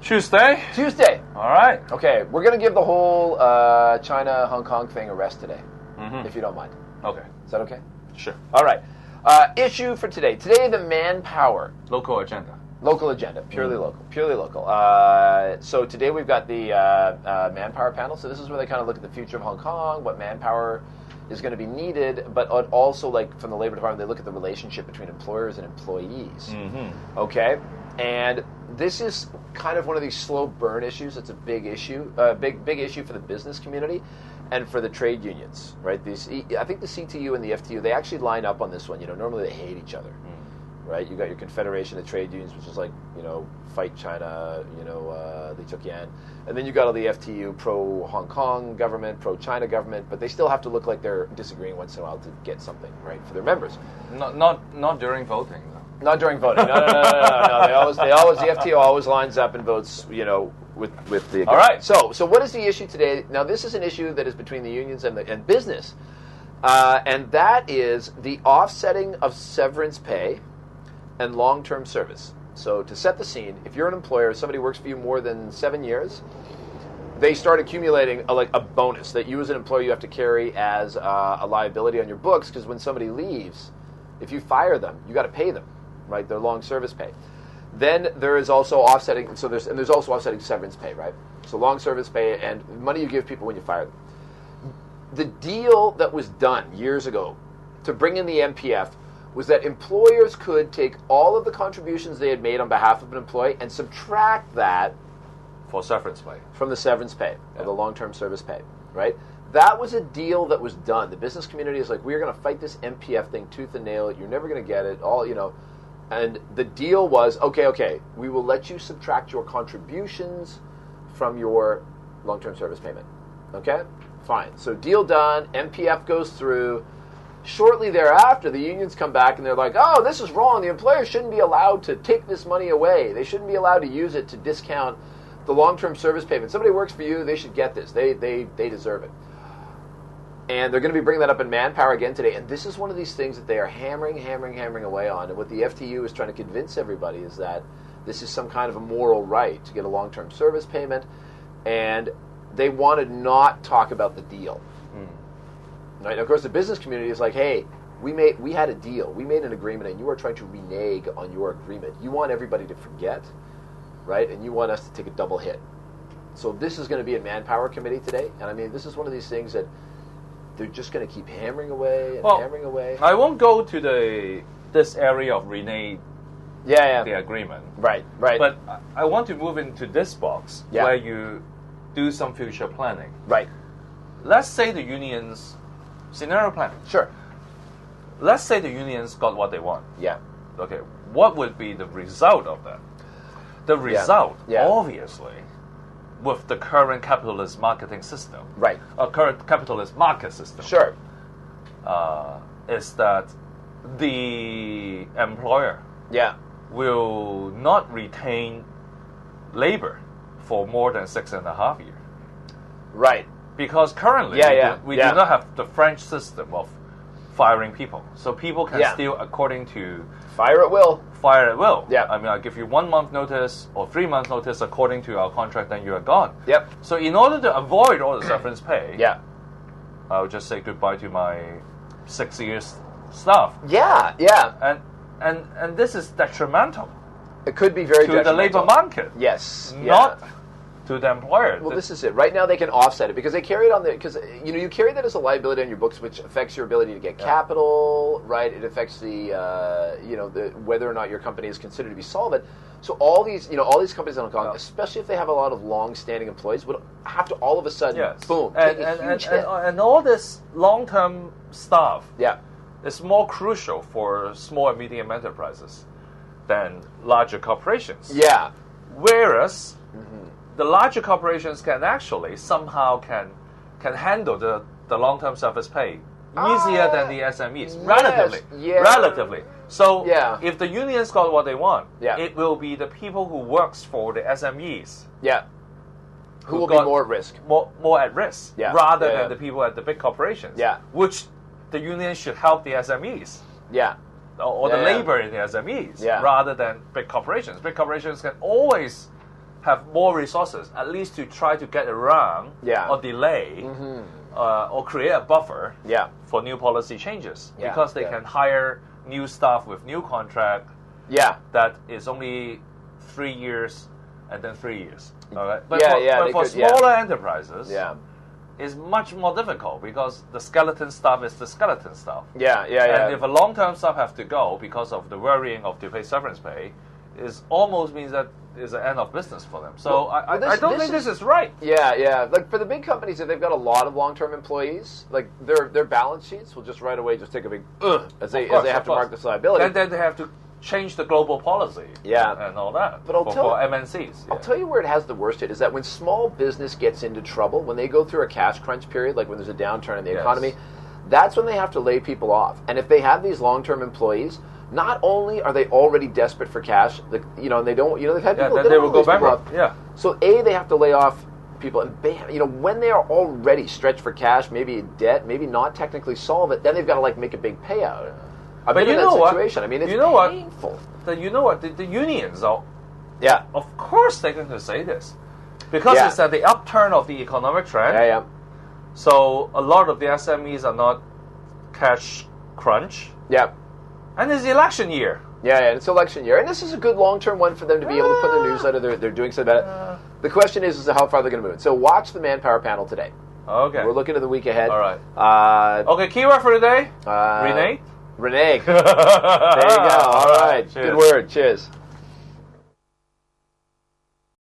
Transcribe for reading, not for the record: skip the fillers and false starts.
Tuesday? Tuesday. All right. Okay, we're going to give the whole China, Hong Kong thing a rest today, if you don't mind. Okay. Is that okay? Sure. All right. Issue for today. Today, the manpower. Local agenda. Local agenda. Purely local. Purely local. So today we've got the manpower panel. So this is where they kind of look at the future of Hong Kong, what manpower is going to be needed, but also, like, from the Labor Department, they look at the relationship between employers and employees. Okay? And this is kind of one of these slow burn issues. It's a big issue, big issue for the business community and for the trade unions, right? I think the CTU and the FTU, they actually line up on this one. Normally they hate each other, right? You got your Confederation of Trade Unions, which is like, fight China, Li Chuqian. And then you got all the FTU, pro-Hong Kong government, pro-China government, but they still have to look like they're disagreeing once in a while to get something, right, for their members. Not during voting, though. Not during voting. No. The FTO always lines up and votes, with the. All right. So what is the issue today? Now, this is an issue that is between the unions and business, and that is the offsetting of severance pay and long-term service. So to set the scene, if you're an employer, somebody works for you more than 7 years, they start accumulating a bonus that you as an employer you have to carry as a liability on your books, because when somebody leaves, if you fire them, you got to pay them, right? Their long service pay. Then there is also offsetting. So there's also offsetting severance pay, right? So long service pay and money you give people when you fire them. The deal that was done years ago to bring in the MPF was that employers could take all of the contributions they had made on behalf of an employee and subtract that for severance pay from the severance pay of the long-term service pay, right? That was a deal that was done. The business community is like, we're going to fight this MPF thing tooth and nail. You're never going to get it. And the deal was, okay, we will let you subtract your contributions from your long-term service payment. Okay? Fine. So deal done. MPF goes through. Shortly thereafter, the unions come back and they're like, oh, this is wrong. The employer shouldn't be allowed to take this money away. They shouldn't be allowed to use it to discount the long-term service payment. Somebody works for you, they should get this. They deserve it. And they're going to be bringing that up in manpower again today. And this is one of these things that they are hammering away on. And what the FTU is trying to convince everybody is that this is some kind of a moral right to get a long-term service payment. And they want to not talk about the deal. Right? And of course, the business community is like, hey, we had a deal. We made an agreement, and you are trying to renege on your agreement. You want everybody to forget, right? And you want us to take a double hit. So this is going to be a manpower committee today. And I mean, this is one of these things that they're just going to keep hammering away and hammering away. I won't go to this area of renege the agreement. Right. But I want to move into this box where you do some future planning. Right. Let's say the unions, scenario planning. Sure. Let's say the unions got what they want. Yeah. Okay. What would be the result of that? The result, obviously, with the current capitalist marketing system, right? Current capitalist market system, sure, is that the employer, will not retain labor for more than 6.5 years, right? Because currently, we do not have the French system of firing people, so people can still, according to fire at will. Fire at will. Yeah. I mean, I give you 1 month notice or 3 months notice according to our contract, then you are gone. Yep. So in order to avoid all the severance pay, I'll just say goodbye to my 6 years staff. Yeah. And this is detrimental. It could be very to the labor market. Yes. Not to the employer. Well, this is it. Right now they can offset it because they carry it on because you carry that as a liability on your books, which affects your ability to get capital, right? It affects the whether or not your company is considered to be solvent. So all these companies in Hong Kong, especially if they have a lot of long-standing employees, would have to all of a sudden, boom, take a huge hit. And all this long-term stuff, is more crucial for small and medium enterprises than larger corporations. Yeah. Whereas the larger corporations can actually somehow can handle the long-term service pay easier than the SMEs, relatively. So if the unions got what they want, it will be the people who works for the SMEs. Who will be more at risk. More at risk, rather than the people at the big corporations. Which the unions should help the SMEs. Or the labor in the SMEs, rather than big corporations. Big corporations can always have more resources, at least to try to get around or delay or create a buffer for new policy changes, because they can hire new staff with new contract that is only 3 years and then 3 years. All right? But for smaller enterprises, it's much more difficult because the skeleton staff is the skeleton staff. And if a long-term staff have to go because of the worrying of to pay severance pay, it almost means that is the end of business for them. So I don't think this is right. Like for the big companies, if they've got a lot of long-term employees, like their balance sheets will just right away just take a big as they have to mark this liability. Then they have to change the global policy and all that for MNCs. I'll tell you where it has the worst hit is that when small business gets into trouble, when they go through a cash crunch period, like when there's a downturn in the economy, that's when they have to lay people off. And if they have these long-term employees, not only are they already desperate for cash, and they don't, they've had people, then they will go bankrupt. So they have to lay off people, and bam, when they are already stretched for cash, maybe in debt, maybe not technically solve it, then they've got to make a big payout. I've been in that situation. I mean, it's painful. The unions are, of course they're going to say this, because it's at the upturn of the economic trend. So a lot of the SMEs are not cash crunch. And it's election year. It's election year. And this is a good long-term one for them to be able to put their newsletter. They're doing something about it. The question is how far they're going to move it. So watch the Manpower panel today. Okay. We're looking at the week ahead. All right. Okay, keyword for today? Renee? Renee. There you go. All right. Cheers. Good word. Cheers.